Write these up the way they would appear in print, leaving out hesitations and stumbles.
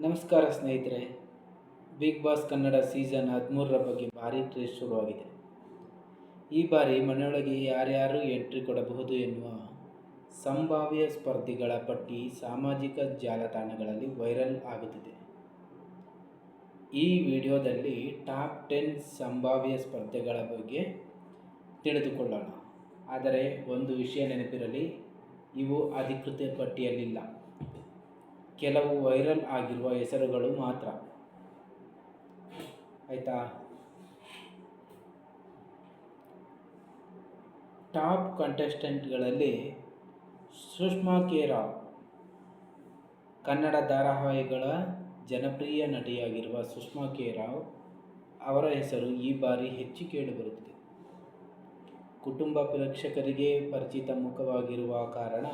ನಮಸ್ಕಾರ ಸ್ನೇಹಿತರೆ. Big boss Kannada season 13ರ ಬಗ್ಗೆ ಭಾರೀ ಕ್ರೇಜ್ ಶುರುವಾಗಿದೆ. ಈ ಬಾರಿ ಮನೆಯೊಳಗೆ ಯಾರ್ಯಾರು ಎಂಟ್ರಿ ಕೊಡಬಹುದು ಎನ್ನುವ ಸಂಭಾವ್ಯ ಸ್ಪರ್ಧಿಗಳ ಪಟ್ಟಿ ಸಾಮಾಜಿಕ ಜಾಲತಾಣಗಳಲ್ಲಿ ವೈರಲ್ ಆಗುತ್ತಿದೆ. ಈ ವಿಡಿಯೋದಲ್ಲಿ ಟಾಪ್ 10 ಸಂಭಾವ್ಯ ಸ್ಪರ್ಧಿಗಳ ಬಗ್ಗೆ ತಿಳಿದುಕೊಳ್ಳೋಣ. ಆದರೆ ಒಂದು ವಿಷಯ ನೆನಪಿರಲಿ, ಇವು ಅಧಿಕೃತ ಪಟ್ಟಿಯಲ್ಲಿಲ್ಲ, ಕೆಲವು ವೈರಲ್ ಆಗಿರುವ ಹೆಸರುಗಳು ಮಾತ್ರ. ಆಯಿತಾ? ಟಾಪ್ ಕಂಟೆಸ್ಟೆಂಟ್ಗಳಲ್ಲಿ ಸುಷ್ಮಾ ಕೆ ರಾವ್. ಕನ್ನಡ ಧಾರಾವಾಹಿಗಳ ಜನಪ್ರಿಯ ನಟಿಯಾಗಿರುವ ಸುಷ್ಮಾ ಕೆ ರಾವ್ ಅವರ ಹೆಸರು ಈ ಬಾರಿ ಹೆಚ್ಚು ಕೇಳಿಬರುತ್ತಿದೆ. ಕುಟುಂಬ ಪ್ರೇಕ್ಷಕರಿಗೆ ಪರಿಚಿತ ಮುಖವಾಗಿರುವ ಕಾರಣ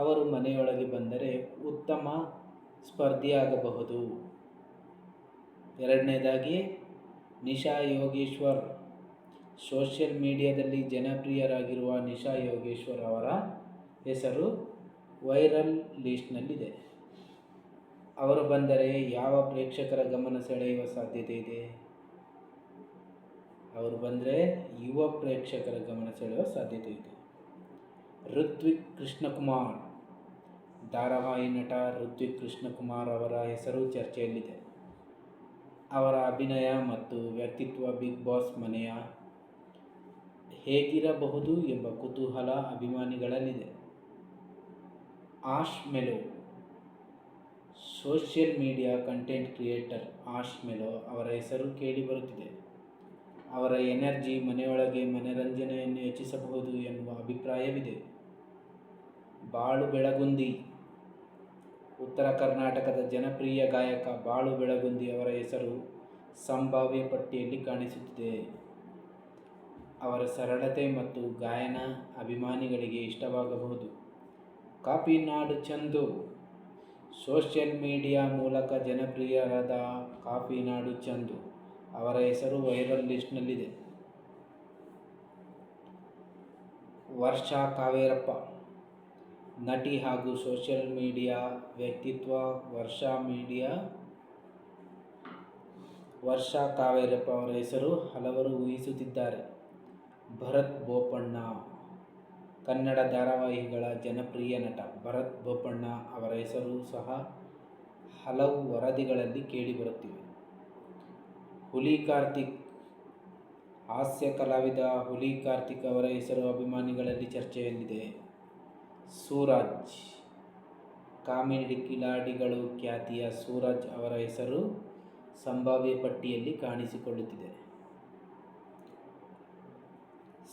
ಅವರು ಮನೆಯೊಳಗೆ ಬಂದರೆ ಉತ್ತಮ ಸ್ಪರ್ಧಿಯಾಗಬಹುದು. ಎರಡನೇದಾಗಿ ನಿಶಾ ಯೋಗೇಶ್ವರ್. ಸೋಷಿಯಲ್ ಮೀಡಿಯಾದಲ್ಲಿ ಜನಪ್ರಿಯರಾಗಿರುವ ನಿಶಾ ಯೋಗೇಶ್ವರ್ ಅವರ ಹೆಸರು ವೈರಲ್ ಲಿಸ್ಟ್ನಲ್ಲಿದೆ. ಅವರು ಬಂದರೆ ಯಾವ ಪ್ರೇಕ್ಷಕರ ಗಮನ ಸೆಳೆಯುವ ಸಾಧ್ಯತೆ ಇದೆ? ಅವರು ಬಂದರೆ ಯುವ ಪ್ರೇಕ್ಷಕರ ಗಮನ ಸೆಳೆಯುವ ಸಾಧ್ಯತೆ ಇದೆ. ಋತ್ವಿಕ್ ಕೃಷ್ಣಕುಮಾರ್. ಧಾರಾವಾಹಿ ನಟ ಋತ್ವಿಕ್ ಕೃಷ್ಣಕುಮಾರ್ ಅವರ ಹೆಸರು ಚರ್ಚೆಯಲ್ಲಿದೆ. ಅವರ ಅಭಿನಯ ಮತ್ತು ವ್ಯಕ್ತಿತ್ವ ಬಿಗ್ ಬಾಸ್ ಮನೆಯ ಹೇಗಿರಬಹುದು ಎಂಬ ಕುತೂಹಲ ಅಭಿಮಾನಿಗಳಲ್ಲಿದೆ. Ash Mello. Social media content creator Ash Mello ಅವರ ಹೆಸರು ಕೇಳಿಬರುತ್ತಿದೆ. ಅವರ ಎನರ್ಜಿ ಮನೆಯೊಳಗೆ ಮನರಂಜನೆಯನ್ನು ಹೆಚ್ಚಿಸಬಹುದು ಎನ್ನುವ ಅಭಿಪ್ರಾಯವಿದೆ. ಬಾಳು ಬೆಳಗುಂದಿ. ಉತ್ತರ ಕರ್ನಾಟಕದ ಜನಪ್ರಿಯ ಗಾಯಕ ಬಾಳು ಬೆಳಗುಂದಿ ಅವರ ಹೆಸರು ಸಂಭಾವ್ಯ ಪಟ್ಟಿಯಲ್ಲಿ ಕಾಣಿಸುತ್ತಿದೆ. ಅವರ ಸರಳತೆ ಮತ್ತು ಗಾಯನ ಅಭಿಮಾನಿಗಳಿಗೆ ಇಷ್ಟವಾಗಬಹುದು. ಕಾಪಿನಾಡು ಚಂದು. ಸೋಷಿಯಲ್ ಮೀಡಿಯಾ ಮೂಲಕ ಜನಪ್ರಿಯರಾದ ಕಾಪಿನಾಡು ಚಂದು ಅವರ ಹೆಸರು ವೈರಲ್ ಲಿಸ್ಟ್ನಲ್ಲಿದೆ. ವರ್ಷಾ ಕಾವೇರಪ್ಪ. ನಟಿ ಹಾಗೂ ಸೋಷಿಯಲ್ ಮೀಡಿಯಾ ವ್ಯಕ್ತಿತ್ವ ವರ್ಷಾ ಕಾವೇರಪ್ಪ ಅವರ ಹೆಸರು ಹಲವರು ಊಹಿಸುತ್ತಿದ್ದಾರೆ. ಭರತ್ ಬೋಪಣ್ಣ. ಕನ್ನಡ ಧಾರಾವಾಹಿಗಳ ಜನಪ್ರಿಯ ನಟ ಭರತ್ ಬೋಪಣ್ಣ ಅವರ ಹೆಸರು ಸಹ ಹಲವು ವರದಿಗಳಲ್ಲಿ ಕೇಳಿಬರುತ್ತಿವೆ. ಹುಲಿ ಕಾರ್ತಿಕ್. ಹಾಸ್ಯ ಕಲಾವಿದ ಹುಲಿ ಕಾರ್ತಿಕ್ ಅವರ ಹೆಸರು ಅಭಿಮಾನಿಗಳಲ್ಲಿ ಚರ್ಚೆಯಲ್ಲಿದೆ. ಸೂರಜ್. ಕಾಮಿಡಿ ಕಿಲಾಡಿಗಳು ಖ್ಯಾತಿಯ ಸೂರಜ್ ಅವರ ಹೆಸರು ಸಂಭಾವ್ಯ ಪಟ್ಟಿಯಲ್ಲಿ ಕಾಣಿಸಿಕೊಳ್ಳುತ್ತಿದೆ.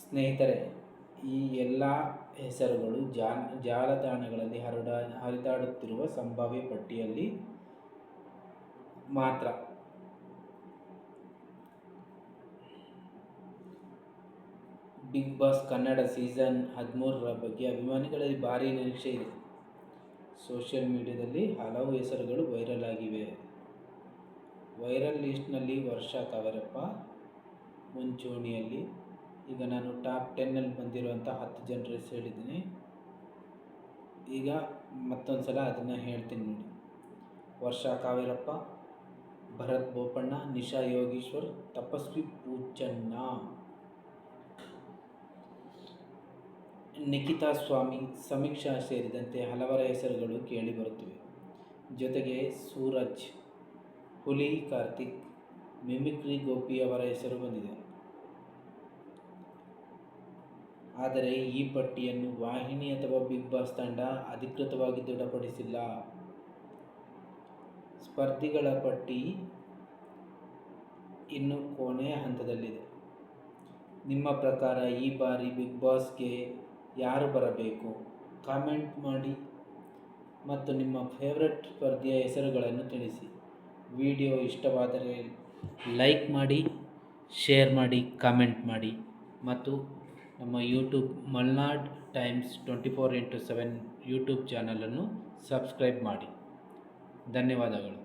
ಸ್ನೇಹಿತರೆ, ಈ ಎಲ್ಲ ಹೆಸರುಗಳು ಜಾಲತಾಣಗಳಲ್ಲಿ ಹರಿದಾಡುತ್ತಿರುವ ಸಂಭಾವ್ಯ ಪಟ್ಟಿಯಲ್ಲಿ ಮಾತ್ರ. ಬಿಗ್ ಬಾಸ್ ಕನ್ನಡ ಸೀಸನ್ 13ರ ಬಗ್ಗೆ ಅಭಿಮಾನಿಗಳಲ್ಲಿ ಭಾರೀ ನಿರೀಕ್ಷೆ ಇದೆ. ಸೋಷಿಯಲ್ ಮೀಡಿಯಾದಲ್ಲಿ ಹಲವು ಹೆಸರುಗಳು ವೈರಲ್ ಆಗಿವೆ. ವೈರಲ್ ಲಿಸ್ಟ್ನಲ್ಲಿ ವರ್ಷಾ ಕಾವೇರಪ್ಪ ಮುಂಚೂಣಿಯಲ್ಲಿ. ಈಗ ನಾನು ಟಾಪ್ 10ನಲ್ಲಿ ಬಂದಿರುವಂಥ 10 ಜನರ ಹೆಸರು ಹೇಳಿದ್ದೀನಿ. ಈಗ ಮತ್ತೊಂದು ಸಲ ಅದನ್ನು ಹೇಳ್ತೀನಿ ನೋಡಿ. ವರ್ಷಾ ಕಾವೇರಪ್ಪ, ಭರತ್ ಬೋಪಣ್ಣ, ನಿಶಾ ಯೋಗೇಶ್ವರ್, ತಪಸ್ವಿ ಪೂಚಣ್ಣ, ನಿಖಿತಾ ಸ್ವಾಮಿ, ಸಮೀಕ್ಷಾ ಸೇರಿದಂತೆ ಹಲವರ ಹೆಸರುಗಳು ಕೇಳಿಬರುತ್ತಿವೆ. ಜೊತೆಗೆ ಸೂರಜ್, ಹುಲಿ ಕಾರ್ತಿಕ್, ಮಿಮಿಕ್ರಿ ಗೋಪಿ ಅವರ ಹೆಸರು ಬಂದಿದೆ. ಆದರೆ ಈ ಪಟ್ಟಿಯನ್ನು ವಾಹಿನಿ ಅಥವಾ ಬಿಗ್ ಬಾಸ್ ತಂಡ ಅಧಿಕೃತವಾಗಿ ದೃಢಪಡಿಸಿಲ್ಲ. ಸ್ಪರ್ಧಿಗಳ ಪಟ್ಟಿ ಇನ್ನು ಕೊನೆಯ ಹಂತದಲ್ಲಿದೆ. ನಿಮ್ಮ ಪ್ರಕಾರ ಈ ಬಾರಿ ಬಿಗ್ ಬಾಸ್ಗೆ ಯಾರು ಬರಬೇಕು? ಕಾಮೆಂಟ್ ಮಾಡಿ ಮತ್ತು ನಿಮ್ಮ ಫೇವರೆಟ್ ಸ್ಪರ್ಧಿಯ ಹೆಸರುಗಳನ್ನು ತಿಳಿಸಿ. ವಿಡಿಯೋ ಇಷ್ಟವಾದರೆ ಲೈಕ್ ಮಾಡಿ, ಶೇರ್ ಮಾಡಿ, ಕಾಮೆಂಟ್ ಮಾಡಿ ಮತ್ತು ನಮ್ಮ YouTube Malnad times 24x7 YouTube ಚಾನಲನ್ನು ಸಬ್ಸ್ಕ್ರೈಬ್ ಮಾಡಿ. ಧನ್ಯವಾದಗಳು.